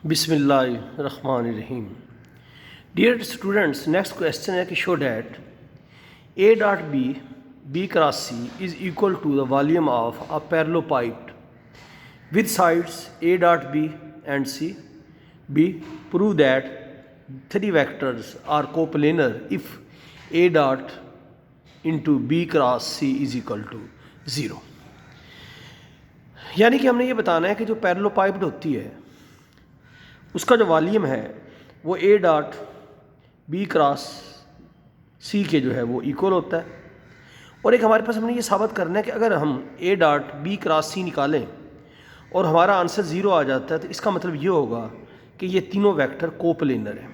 بسم اللہ الرحمن الرحیم. Dear students, next question ہے کہ show that A dot B cross C is equal to the volume of a parallelepiped with sides A dot B and C. B. Prove that three vectors are coplanar if A dot into B cross C is equal to 0. یعنی کہ ہم نے یہ بتانا ہے کہ جو پیرالوپائپڈ ہوتی ہے اس کا جو والیوم ہے وہ اے ڈاٹ بی کراس سی کے جو ہے وہ ایکول ہوتا ہے. اور ایک ہمارے پاس ہم نے یہ ثابت کرنا ہے کہ اگر ہم اے ڈاٹ بی کراس سی نکالیں اور ہمارا آنسر 0 آ جاتا ہے تو اس کا مطلب یہ ہوگا کہ یہ تینوں ویکٹر کوپلینر ہیں.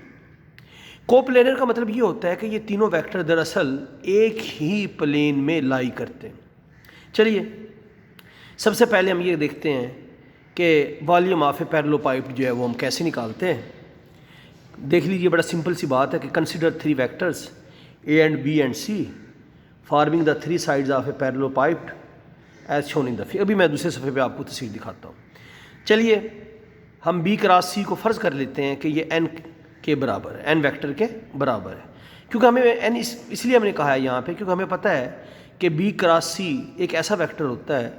کوپلینر کا مطلب یہ ہوتا ہے کہ یہ تینوں ویکٹر دراصل ایک ہی پلین میں لائی کرتے ہیں. چلیے سب سے پہلے ہم یہ دیکھتے ہیں کہ والیوم آف اے پیرالوپائپڈ جو ہے وہ ہم کیسے نکالتے ہیں. دیکھ لیجیے, بڑا سمپل سی بات ہے کہ consider three vectors A and B and C forming the three sides of a parallelepiped as shown in the figure. ابھی میں دوسرے صفحے پہ آپ کو تصویر دکھاتا ہوں. چلیے ہم بی کراس سی کو فرض کر لیتے ہیں کہ یہ این کے برابر ہے, این ویکٹر کے برابر ہے. کیونکہ ہمیں این اس لیے ہم نے کہا ہے یہاں پہ کیونکہ ہمیں پتہ ہے کہ بی کراس سی ایک ایسا ویکٹر ہوتا ہے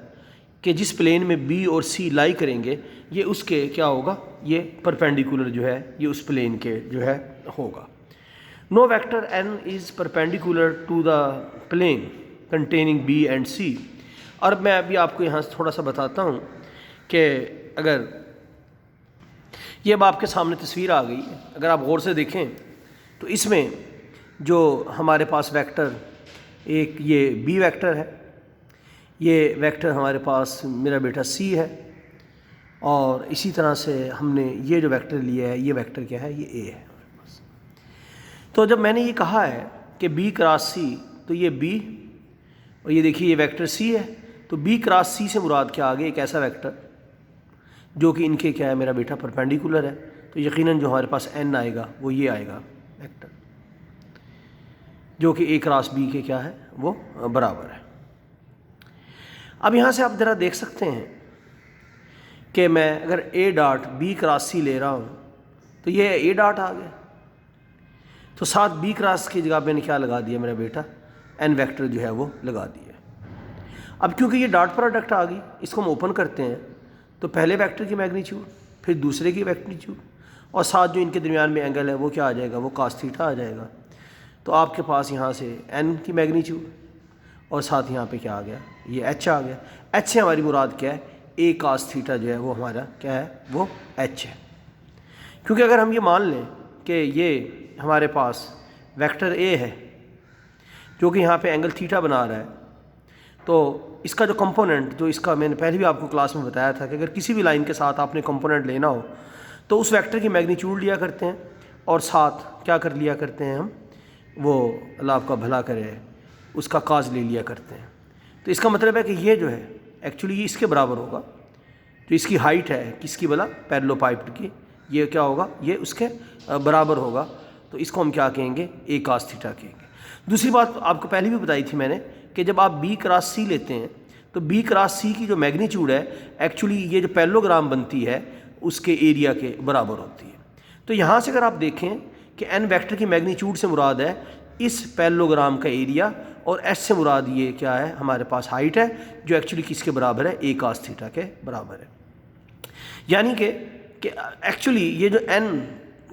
کہ جس پلین میں بی اور سی لائی کریں گے یہ اس کے کیا ہوگا, یہ پرپینڈیکولر جو ہے یہ اس پلین کے جو ہے ہوگا. Now vector N is perpendicular to the plane containing B and C. اور میں ابھی آپ کو یہاں سے تھوڑا سا بتاتا ہوں کہ اگر یہ اب آپ کے سامنے تصویر آ گئی, اگر آپ غور سے دیکھیں تو اس میں جو ہمارے پاس ویکٹر ایک یہ بی ویکٹر ہے, یہ ویکٹر ہمارے پاس میرا بیٹا سی ہے, اور اسی طرح سے ہم نے یہ جو ویکٹر لیا ہے یہ ویکٹر کیا ہے, یہ اے ہے ہمارے پاس. تو جب میں نے یہ کہا ہے کہ بی کراس سی تو یہ بی اور یہ دیکھیے یہ ویکٹر سی ہے, تو بی کراس سی سے مراد کیا آگے ایک ایسا ویکٹر جو کہ ان کے کیا ہے میرا بیٹا پرپینڈیکولر ہے. تو یقیناً جو ہمارے پاس این آئے گا وہ یہ آئے گا ویکٹر جو کہ اے کراس بی کے کیا ہے وہ برابر ہے. اب یہاں سے آپ ذرا دیکھ سکتے ہیں کہ میں اگر اے ڈاٹ بی کراس سی لے رہا ہوں تو یہ اے ڈاٹ آ گیا, تو ساتھ بی کراس کی جگہ میں نے کیا لگا دیا میرا بیٹا این ویکٹر جو ہے وہ لگا دیا. اب کیونکہ یہ ڈاٹ پروڈکٹ آ گئی اس کو ہم اوپن کرتے ہیں تو پہلے ویکٹر کی میگنیچیوڈ پھر دوسرے کی میگنیچیوڈ اور ساتھ جو ان کے درمیان میں اینگل ہے وہ کیا آ جائے گا, وہ کاس تھیٹا آ جائے گا. تو آپ کے پاس یہاں سے این کی میگنیچیوڈ اور ساتھ یہاں پہ کیا آ گیا, یہ ایچ آ گیا. ایچ سے ہماری مراد کیا ہے, اے کاس تھیٹا جو ہے وہ ہمارا کیا ہے وہ ایچ ہے. کیونکہ اگر ہم یہ مان لیں کہ یہ ہمارے پاس ویکٹر اے ہے جو کہ یہاں پہ اینگل تھیٹا بنا رہا ہے, تو اس کا جو کمپوننٹ جو اس کا میں نے پہلے بھی آپ کو کلاس میں بتایا تھا کہ اگر کسی بھی لائن کے ساتھ آپ نے کمپوننٹ لینا ہو تو اس ویکٹر کی میگنیچیوڈ لیا کرتے ہیں اور ساتھ کیا کر لیا کرتے ہیں ہم, وہ اللہ آپ کا بھلا کرے, اس کا کاز لے لیا کرتے ہیں. تو اس کا مطلب ہے کہ یہ جو ہے ایکچولی یہ اس کے برابر ہوگا, جو اس کی ہائٹ ہے کس کی بلا پیرالوپائپڈ کی, یہ کیا ہوگا یہ اس کے برابر ہوگا. تو اس کو ہم کیا کہیں گے, اے کاس تھیٹا کہیں گے. دوسری بات آپ کو پہلے بھی بتائی تھی میں نے کہ جب آپ بی کراس سی لیتے ہیں تو بی کراس سی کی جو میگنیچیوڈ ہے ایکچولی یہ جو پیرالوگرام بنتی ہے اس کے ایریا کے برابر ہوتی ہے. تو یہاں سے اگر آپ دیکھیں کہ این ویکٹر کی میگنیچیوڈ سے مراد ہے اس پیرالوگرام کا ایریا اور ایس سے مراد یہ کیا ہے ہمارے پاس ہائٹ ہے جو ایکچولی کس کے برابر ہے, اے کاس تھیٹا کے برابر ہے. یعنی کہ ایکچولی یہ جو این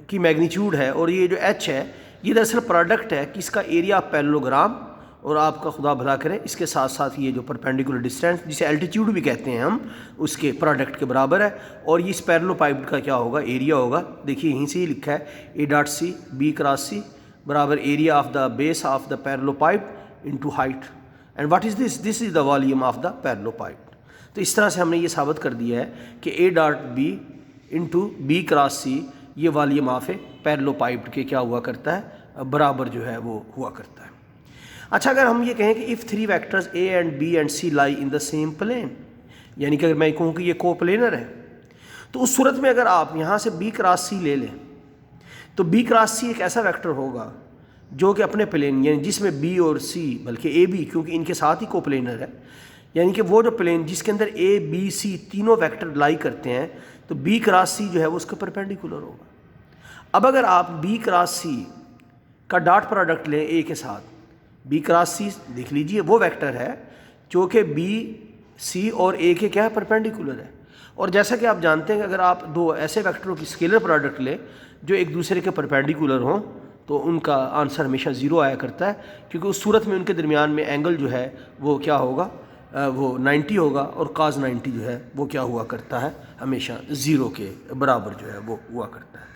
کی میگنیچیوڈ ہے اور یہ جو ایچ ہے یہ دراصل پروڈکٹ ہے کس کا, ایریا پیرالوگرام اور آپ کا خدا بھلا کرے اس کے ساتھ ساتھ یہ جو پرپینڈیکولر ڈسٹینس جسے الٹیٹیوڈ بھی کہتے ہیں ہم اس کے پروڈکٹ کے برابر ہے. اور یہ اس پیرالوپائپڈ کا کیا ہوگا, ایریا ہوگا. دیکھیے یہیں سے ہی لکھا ہے A dot C B cross C برابر area of the base of the parallelepiped into height. And what is this, this is the volume of the parallelepiped. تو اس طرح سے ہم نے یہ ثابت کر دیا ہے کہ A dot B into B cross C یہ والیوم آف اے پیرالوپائپڈ کے کیا ہوا کرتا ہے, برابر جو ہے وہ ہوا کرتا ہے. اچھا اگر ہم یہ کہیں کہ if three vectors A and B and C lie in the same plane, یعنی کہ اگر میں کہوں کہ یہ کو پلینر ہے تو اس صورت میں اگر آپ یہاں سے بی کراس سی لے لیں تو بی کراس سی ایک ایسا ویکٹر ہوگا جو کہ اپنے پلین یعنی جس میں بی اور سی بلکہ اے بی کیونکہ ان کے ساتھ ہی کو پلینر ہے, یعنی کہ وہ جو پلین جس کے اندر اے بی سی تینوں ویکٹر لائی کرتے ہیں تو بی کراس سی جو ہے وہ اس کے پرپینڈیکولر ہوگا۔ اب اگر آپ بی کراس سی کا ڈاٹ پروڈکٹ لیں اے کے ساتھ، بی کراس سی دیکھ لیجئے وہ ویکٹر ہے جو کہ بی سی اور اے کے کیا ہے پرپینڈیکولر ہے، اور جیسا کہ آپ جانتے ہیں کہ اگر آپ دو ایسے ویکٹروں کی اسکیلر پروڈکٹ لیں جو ایک دوسرے کے پرپینڈیکولر ہوں تو ان کا آنسر ہمیشہ 0 آیا کرتا ہے، کیونکہ اس صورت میں ان کے درمیان میں اینگل جو ہے وہ کیا ہوگا، وہ 90 ہوگا، اور cos 90 جو ہے وہ کیا ہوا کرتا ہے، ہمیشہ 0 کے برابر جو ہے وہ ہوا کرتا ہے۔